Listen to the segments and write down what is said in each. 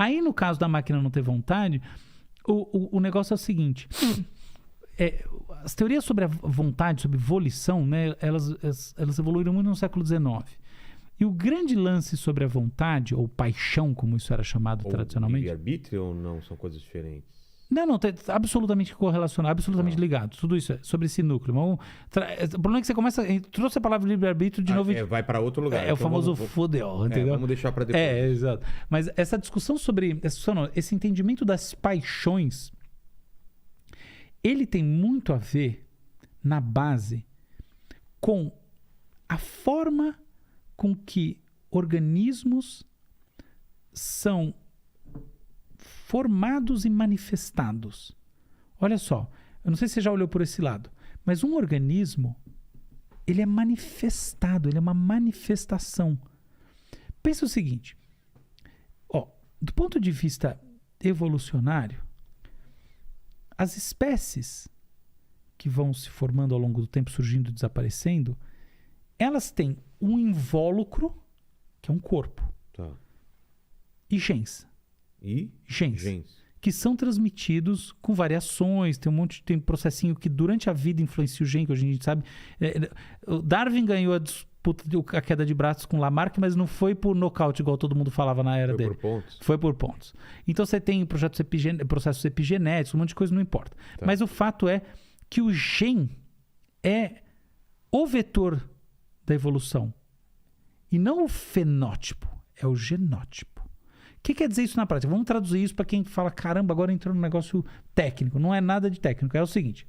Aí, no caso da máquina não ter vontade, o negócio é o seguinte... as teorias sobre a vontade, sobre volição, né, elas evoluíram muito no século XIX. E o grande lance sobre a vontade, ou paixão, como isso era chamado tradicionalmente... Livre-arbítrio ou não? São coisas diferentes? Não, tá absolutamente correlacionado, absolutamente ligado. Tudo isso é sobre esse núcleo. O problema é que você começa... Trouxe a palavra livre-arbítrio de novo... vai para outro lugar. É o famoso fudeu, entendeu? Vamos deixar para depois. Exato. Mas essa discussão sobre... esse entendimento das paixões, ele tem muito a ver, na base, com a forma com que organismos são formados e manifestados. Olha só, eu não sei se você já olhou por esse lado, mas um organismo, ele é manifestado, ele é uma manifestação. Pensa o seguinte, do ponto de vista evolucionário, as espécies que vão se formando ao longo do tempo, surgindo e desaparecendo, elas têm um invólucro, que é um corpo, e genes. Genes. Que são transmitidos com variações, tem um processinho que durante a vida influencia o gene, que hoje a gente sabe. O Darwin ganhou a disputa, a queda de braços com Lamarck, mas não foi por nocaute, igual todo mundo falava na era dele. Foi por pontos. Então você tem processos epigenéticos, um monte de coisa, não importa. Tá. Mas o fato é que o gene é o vetor da evolução. E não o fenótipo, é o genótipo. O que quer dizer isso na prática? Vamos traduzir isso para quem fala, caramba, agora entrou num negócio técnico. Não é nada de técnico, é o seguinte.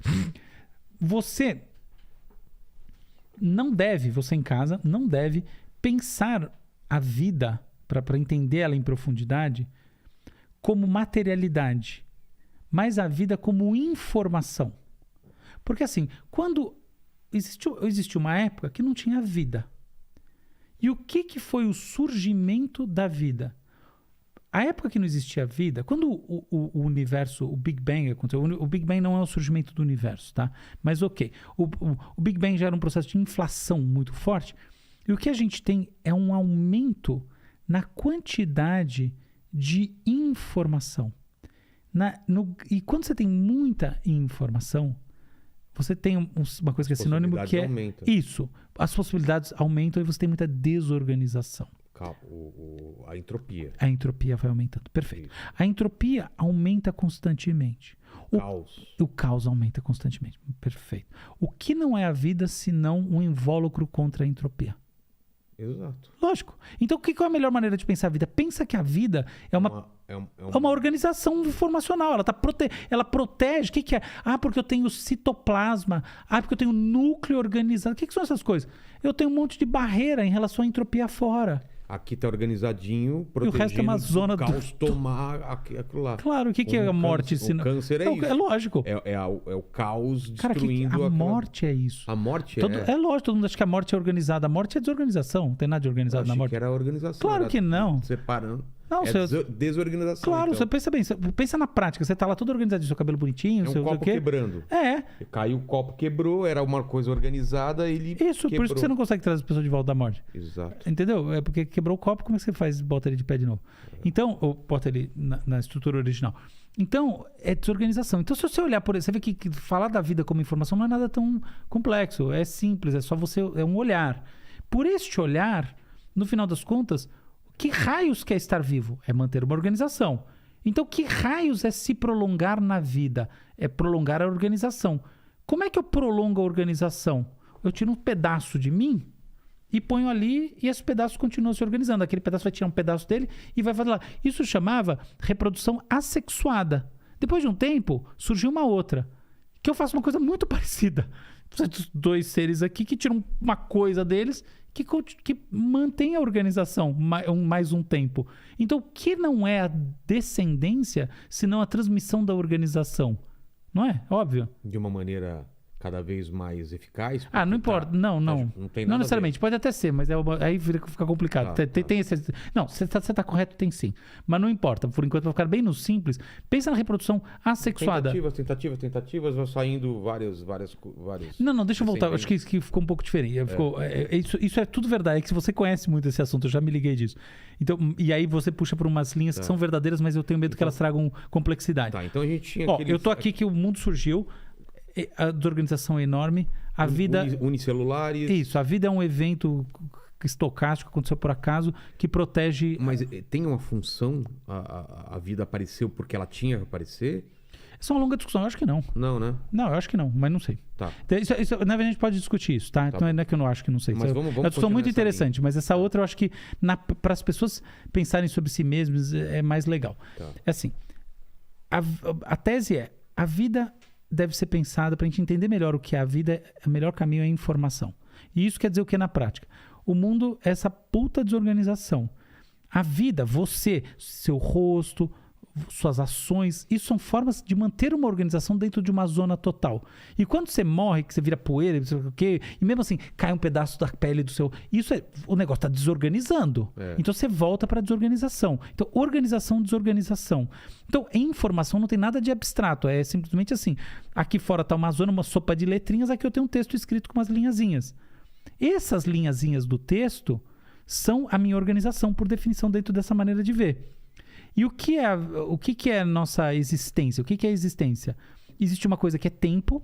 Você em casa, não deve pensar a vida, para entender ela em profundidade, como materialidade, mas a vida como informação. Porque assim, quando existiu uma época que não tinha vida. E o que foi o surgimento da vida? A época que não existia vida, quando o universo, o Big Bang aconteceu, o Big Bang não é o surgimento do universo, tá? Mas ok, o Big Bang já era um processo de inflação muito forte, e o que a gente tem é um aumento na quantidade de informação. E quando você tem muita informação, você tem uma coisa que é sinônimo, que é aumentam. Isso. As possibilidades aumentam e você tem muita desorganização. A entropia. A entropia vai aumentando. Perfeito. Isso. A entropia aumenta constantemente. O caos aumenta constantemente. Perfeito. O que não é a vida senão um invólucro contra a entropia? Exato. Lógico. Então, qual é a melhor maneira de pensar a vida? Pensa que a vida é uma organização informacional. Ela protege. O que é? Porque eu tenho citoplasma. Porque eu tenho núcleo organizado. O que são essas coisas? Eu tenho um monte de barreira em relação à entropia fora. Aqui tá organizadinho, protegendo, e o resto é uma zona do caos tomar aquilo lá. Claro, o que é a morte? O câncer é isso. É lógico. É o caos destruindo... Cara, a morte é isso. A morte é lógico, todo mundo acha que a morte é organizada. A morte é desorganização, não tem nada de organizado na morte. Que era organização. Claro que não. Separando. Não, desorganização. Claro, então. você pensa bem. Pensa na prática. Você tá lá todo organizadinho, seu cabelo bonitinho, um copo quebrando. Caiu o copo, quebrou, era uma coisa organizada, ele Isso, quebrou. Por isso que você não consegue trazer as pessoas de volta da morte. Exato. Entendeu? É porque quebrou o copo, como é que você faz? Bota ele de pé de novo. Então, ou bota ele na estrutura original. Então, é desorganização. Então, se você olhar por isso, você vê que falar da vida como informação não é nada tão complexo. É simples, é só é um olhar. Por este olhar, no final das contas, que raios quer estar vivo? É manter uma organização. Então, que raios é se prolongar na vida? É prolongar a organização. Como é que eu prolongo a organização? Eu tiro um pedaço de mim e ponho ali e esse pedaço continua se organizando. Aquele pedaço vai tirar um pedaço dele e vai fazer lá. Isso chamava reprodução assexuada. Depois de um tempo, surgiu uma outra, que eu faço uma coisa muito parecida. Dois seres aqui que tiram uma coisa deles que mantém a organização mais um tempo. Então, o que não é a descendência, senão a transmissão da organização? Não é? Óbvio. De uma maneira cada vez mais eficaz? Não importa. Não tem não nada necessariamente. Pode até ser, mas aí fica complicado. Tem esse... Não, você tá correto, tem sim. Mas não importa. Por enquanto, vai ficar bem no simples. Pensa na reprodução assexuada. Tentativas, vão saindo vários... Não, deixa eu voltar. Acho que ficou um pouco diferente. Isso é tudo verdade. É que você conhece muito esse assunto, eu já me liguei disso. Então, e aí você puxa por umas linhas que são verdadeiras, mas eu tenho medo que elas tragam complexidade. Então a gente tinha eu tô aqui que o mundo surgiu, a desorganização é enorme, a vida... Unicelulares... Isso, a vida é um evento estocástico, aconteceu por acaso, que protege... Mas tem uma função? A vida apareceu porque ela tinha que aparecer? Essa é uma longa discussão, eu acho que não. Não, né? Não, eu acho que não, mas não sei. Tá. Isso, na verdade, a gente pode discutir isso, tá? Então não é que eu não acho que não sei. Mas vamos é uma discussão muito interessante, linha. mas essa outra eu acho que para as pessoas pensarem sobre si mesmas é mais legal. Tá. É assim, a tese é, a vida deve ser pensada para a gente entender melhor o que é a vida, o melhor caminho é a informação. E isso quer dizer o que na prática? O mundo é essa puta desorganização. A vida, você, seu rosto, suas ações, isso são formas de manter uma organização dentro de uma zona total. E quando você morre, que você vira poeira, não sei o quê, e mesmo assim cai um pedaço da pele do seu... o negócio está desorganizando. Então você volta para a desorganização. Então, organização, desorganização. Então, em informação não tem nada de abstrato. É simplesmente assim. Aqui fora está uma zona, uma sopa de letrinhas, aqui eu tenho um texto escrito com umas linhazinhas. Essas linhazinhas do texto são a minha organização, por definição, dentro dessa maneira de ver. E o que é a nossa existência? O que é a existência? Existe uma coisa que é tempo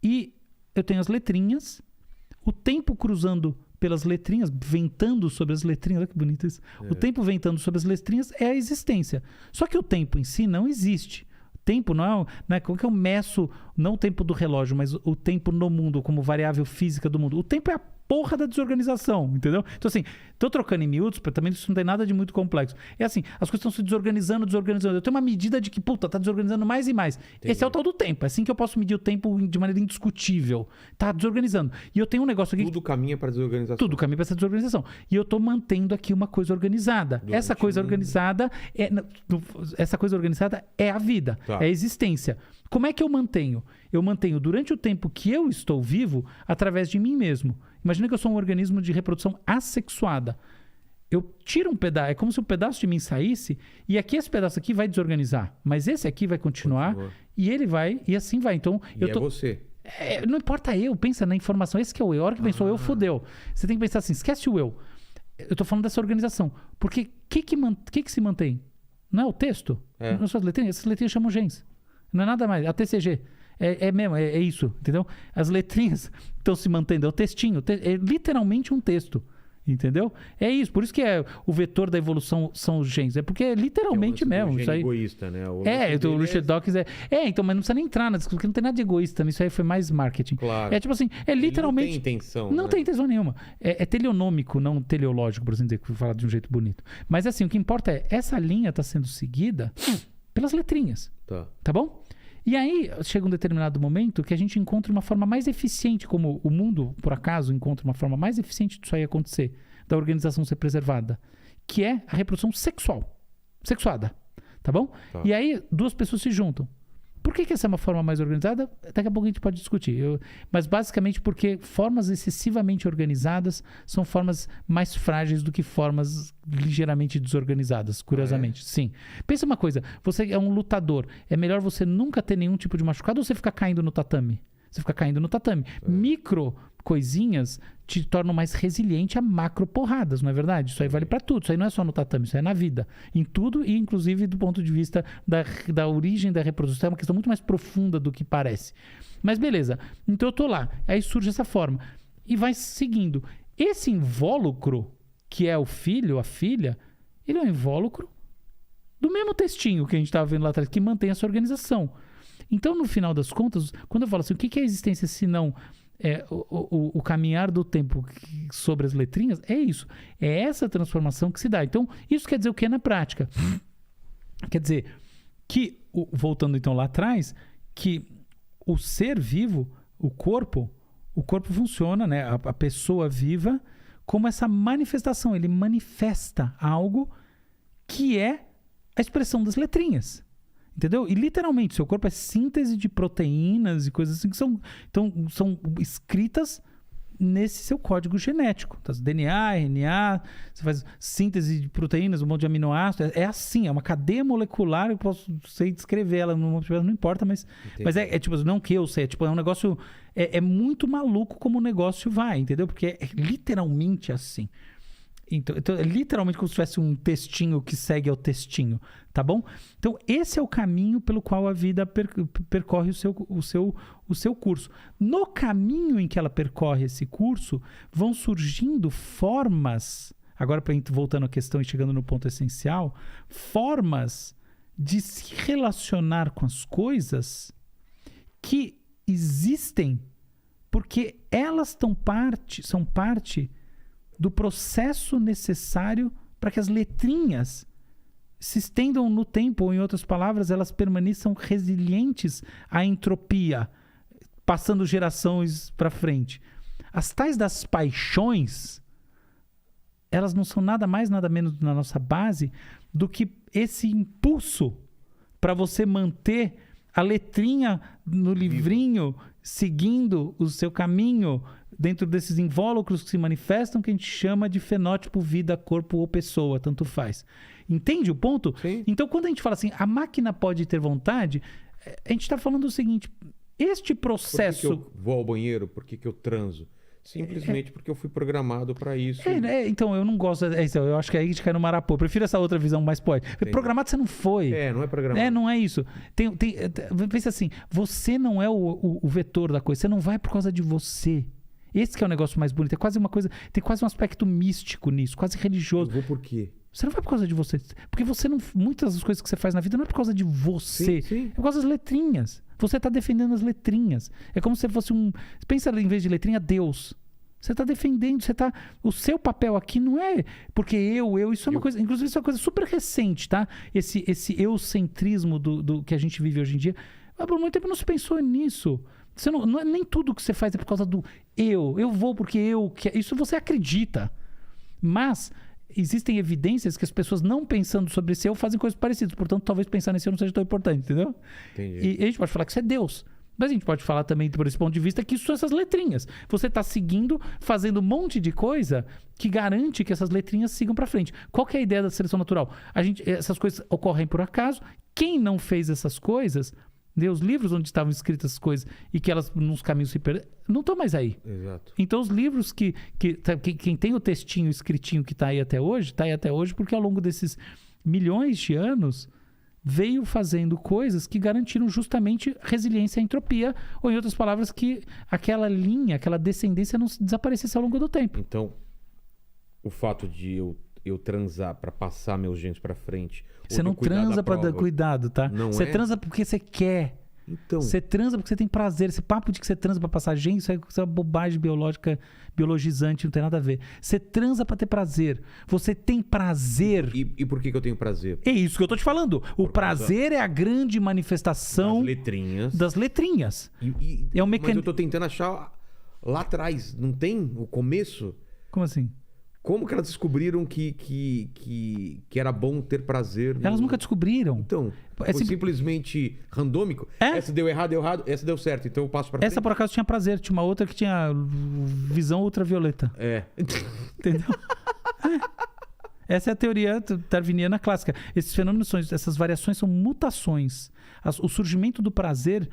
e eu tenho as letrinhas, o tempo cruzando pelas letrinhas, ventando sobre as letrinhas, olha que bonito isso. O tempo ventando sobre as letrinhas é a existência. Só que o tempo em si não existe. Tempo não é como que eu meço, não o tempo do relógio, mas o tempo no mundo como variável física do mundo. O tempo é a porra da desorganização, entendeu? Então assim, tô trocando em miúdos, também isso não tem nada de muito complexo. É assim, as coisas estão se desorganizando. Eu tenho uma medida de que, tá desorganizando mais e mais. Entendi. Esse é o tal do tempo. É assim que eu posso medir o tempo de maneira indiscutível. Tá desorganizando. E eu tenho um negócio aqui... Tudo caminha para desorganização. Tudo caminha para essa desorganização. E eu tô mantendo aqui uma coisa organizada. Essa coisa organizada é a vida. Tá. É a existência. Como é que eu mantenho? Eu mantenho durante o tempo que eu estou vivo através de mim mesmo. Imagina que eu sou um organismo de reprodução assexuada. Eu tiro um pedaço, é como se um pedaço de mim saísse e aqui esse pedaço aqui vai desorganizar, mas esse aqui vai continuar e ele vai, e assim vai. Então, você. Não importa eu, pensa na informação. Esse que é o eu. A hora que pensou eu, fodeu. Você tem que pensar assim, esquece o eu. Eu tô falando dessa organização. Porque o que se mantém? Não é o texto? Não são as letrinhas? Essas letrinhas chamam gens. Não é nada mais. A TCG. É isso, entendeu? As letrinhas estão se mantendo. É o textinho. É literalmente um texto. Entendeu? É isso. Por isso que o vetor da evolução são os genes. É porque é literalmente mesmo. Isso aí... egoísta, né? O Richard Dawkins então, mas não precisa nem entrar na discussão, porque não tem nada de egoísta. Isso aí foi mais marketing. Claro. É tipo assim, literalmente... Ele não tem intenção. Não tem intenção nenhuma. É teleonômico, não teleológico, por assim dizer, que falar de um jeito bonito. Mas assim, o que importa é, essa linha está sendo seguida pelas letrinhas. Tá bom? E aí, chega um determinado momento que a gente encontra uma forma mais eficiente, como o mundo, por acaso, encontra uma forma mais eficiente disso aí acontecer, da organização ser preservada, que é a reprodução sexuada, tá bom? E aí, duas pessoas se juntam. Por que essa é uma forma mais organizada? Daqui a pouco a gente pode discutir. Mas basicamente porque formas excessivamente organizadas são formas mais frágeis do que formas ligeiramente desorganizadas, curiosamente. Sim. Pensa uma coisa, você é um lutador. É melhor você nunca ter nenhum tipo de machucado ou você ficar caindo no tatame? Você fica caindo no tatame. Micro coisinhas te tornam mais resiliente a macro porradas, não é verdade? Isso aí vale para tudo. Isso aí não é só no tatame, isso é na vida. Em tudo e inclusive do ponto de vista da origem da reprodução. É uma questão muito mais profunda do que parece. Mas beleza. Então eu tô lá. Aí surge essa forma. E vai seguindo. Esse invólucro, que é o filho, a filha, ele é um invólucro do mesmo textinho que a gente estava vendo lá atrás, que mantém essa organização. Então, no final das contas, quando eu falo assim, o que é a existência se não o caminhar do tempo sobre as letrinhas? É isso. É essa transformação que se dá. Então, isso quer dizer o que na prática? Quer dizer que, voltando então lá atrás, que o ser vivo, o corpo funciona, né? A pessoa viva, como essa manifestação. Ele manifesta algo que é a expressão das letrinhas. Entendeu? E literalmente, seu corpo é síntese de proteínas e coisas assim que são escritas nesse seu código genético. Então, DNA, RNA, você faz síntese de proteínas, um monte de aminoácidos. É assim, é uma cadeia molecular, eu posso sei descrever ela, não importa, mas tipo, não que eu sei, é um negócio, é muito maluco como o negócio vai, entendeu? Porque é literalmente assim. Então, é literalmente como se tivesse um textinho que segue ao textinho, tá bom? Então, esse é o caminho pelo qual a vida percorre o seu curso. No caminho em que ela percorre esse curso, vão surgindo formas, agora voltando à questão e chegando no ponto essencial, formas de se relacionar com as coisas que existem porque elas são parte do processo necessário para que as letrinhas se estendam no tempo, ou em outras palavras, elas permaneçam resilientes à entropia, passando gerações para frente. As tais das paixões, elas não são nada mais, nada menos na nossa base do que esse impulso para você manter a letrinha no livrinho seguindo o seu caminho dentro desses invólucros que se manifestam, que a gente chama de fenótipo, vida, corpo ou pessoa, tanto faz. Entende o ponto? Sim. Então, quando a gente fala assim, a máquina pode ter vontade, a gente está falando o seguinte, este processo... Por que eu vou ao banheiro? Por que eu transo? Simplesmente porque eu fui programado para isso. Então, eu não gosto... eu acho que aí a gente cai no marapô. Eu prefiro essa outra visão mais poética. Programado você não foi. Não é programado. Não é isso. Pensa assim, você não é o vetor da coisa. Você não vai por causa de você. Esse que é o negócio mais bonito. É quase uma coisa... Tem quase um aspecto místico nisso. Quase religioso. Eu vou por quê? Você não vai por causa de você. Porque você não... Muitas das coisas que você faz na vida não é por causa de você. Sim. É por causa das letrinhas. Você está defendendo as letrinhas. É como se fosse um... Pensa em vez de letrinha, Deus. Você está defendendo, o seu papel aqui não é porque isso é uma coisa, inclusive isso é uma coisa super recente, tá? Esse eucentrismo do que a gente vive hoje em dia, por muito tempo não se pensou nisso. Você não é nem tudo que você faz é por causa do eu vou porque isso você acredita. Mas existem evidências que as pessoas não pensando sobre esse eu fazem coisas parecidas, portanto talvez pensar nesse eu não seja tão importante, entendeu? Entendi. E a gente pode falar que isso é Deus. Mas a gente pode falar também, por esse ponto de vista, que isso são essas letrinhas. Você está seguindo, fazendo um monte de coisa que garante que essas letrinhas sigam para frente. Qual que é a ideia da seleção natural? Essas coisas ocorrem por acaso. Quem não fez essas coisas, os livros onde estavam escritas as coisas e que elas, nos caminhos se perderam, não estão mais aí. Exato. Então, os livros quem tem o textinho escritinho que está aí até hoje porque ao longo desses milhões de anos... veio fazendo coisas que garantiram justamente resiliência à entropia, ou em outras palavras, que aquela linha, aquela descendência não desaparecesse ao longo do tempo. Então, o fato de eu transar para passar meus genes para frente... Você não transa para dar cuidado, tá? Você transa porque você quer. Então... Você transa porque você tem prazer. Esse papo de que você transa para passar gene, isso é uma bobagem biológica, biologizante, não tem nada a ver. Você transa para ter prazer. Você tem prazer. E por que eu tenho prazer? É isso que eu tô te falando. O prazer é a grande manifestação das letrinhas. Mas eu tô tentando achar lá atrás. Não tem o começo? Como assim? Como que elas descobriram que era bom ter prazer? Elas nunca descobriram. Então, foi simplesmente randômico? Essa deu errado, essa deu certo, então eu passo pra frente. Essa, por acaso, tinha prazer. Tinha uma outra que tinha visão ultravioleta. Entendeu? Essa é a teoria darwiniana clássica. Esses fenômenos, essas variações são mutações. O surgimento do prazer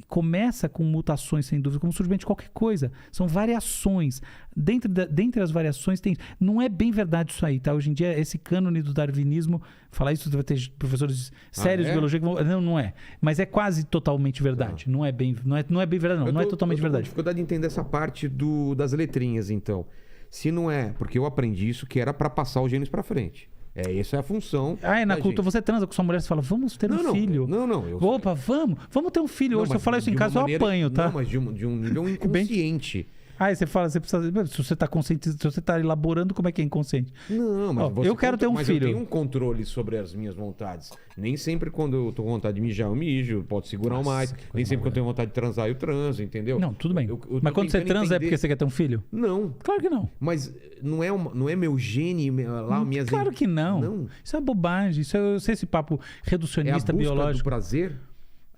começa com mutações, sem dúvida, como o surgimento de qualquer coisa. São variações. Dentre as variações tem... Não é bem verdade isso aí, tá? Hoje em dia, esse cânone do darwinismo... Falar isso, vai ter professores sérios de biologia que vão... Não é. Mas é quase totalmente verdade. Não é bem verdade, não. Não é totalmente verdade. Eu tô com dificuldade de entender essa parte das letrinhas, então. Se não é, porque eu aprendi isso que era para passar os genes para frente. Essa é a função. Na cultura, você transa com sua mulher, você fala, vamos ter um filho. Não. Opa, vamos ter um filho hoje. Se eu falar isso em casa, eu apanho, tá? Não, mas de um nível inconsciente. Aí você fala, você precisa. Se você tá consciente, se você tá elaborando, como é que é inconsciente? Não, mas Ó, eu quero ter um mas filho. eu tenho um controle sobre as minhas vontades. Nem sempre quando eu tô com vontade de mijar, eu mijo. Pode segurar Nossa, mais. que coisa Nem sempre quando eu maravilhosa. tenho vontade de transar, eu transo, entendeu? Não, tudo bem. Eu tô Mas quando você tentando transa é entender- porque você quer ter um filho? Não, Claro que não. mas não é meu gene, lá, minhas... Claro que não. Não. Isso é bobagem. Isso é, eu sei esse papo É a reducionista busca biológico. do prazer?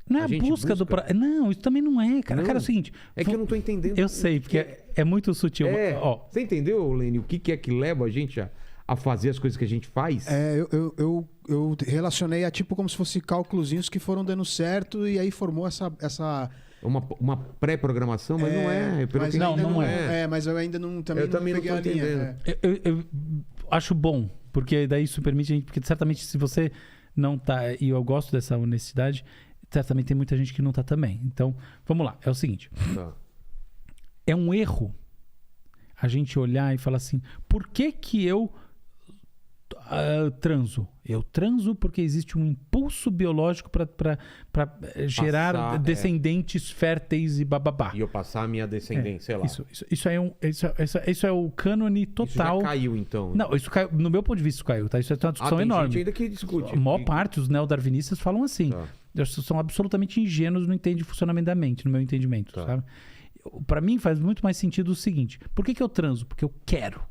Não é A a gente busca do busca? prazer. Não, isso também não é, cara. Não. Cara, é o seguinte. É que eu não tô entendendo. Eu sei, porque é muito sutil. Ó, Você entendeu, Lene, o que é que leva a gente a fazer as coisas que a gente faz? Eu relacionei a tipo como se fosse cálculozinhos que foram dando certo e aí formou essa Uma pré-programação, mas não é. Pelo mas que Não, ainda não é. Mas eu ainda não também Eu também não peguei tô a linha. entendendo. eu acho bom, porque daí isso permite a gente. Porque certamente, se você não tá. E eu gosto dessa honestidade, certamente tem muita gente que não tá também. Então, vamos lá. É o seguinte: Tá. é um erro a gente olhar e falar assim: por que eu transo? Eu transo porque existe um impulso biológico para gerar Passar, descendentes férteis e bababá. E eu passar a minha descendência, sei lá. Isso é o cânone Isso total. já caiu, então. Não, isso caiu, no meu ponto de vista isso caiu, tá? Isso é uma discussão tem enorme. gente ainda que discute. A maior parte, os neodarwinistas falam assim. Tá. Eles são absolutamente ingênuos no entendimento de funcionamento da mente, no meu entendimento, Tá. sabe? Para mim faz muito mais sentido o seguinte: por que eu transo? Porque eu quero.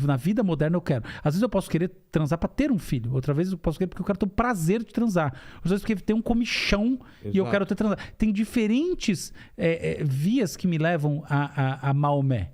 Na vida moderna eu quero. Às vezes eu posso querer transar para ter um filho. Outra vez eu posso querer porque eu quero ter o prazer de transar. Às vezes porque tem um comichão e eu Exato. quero ter transar. Tem diferentes vias que me levam a Maomé.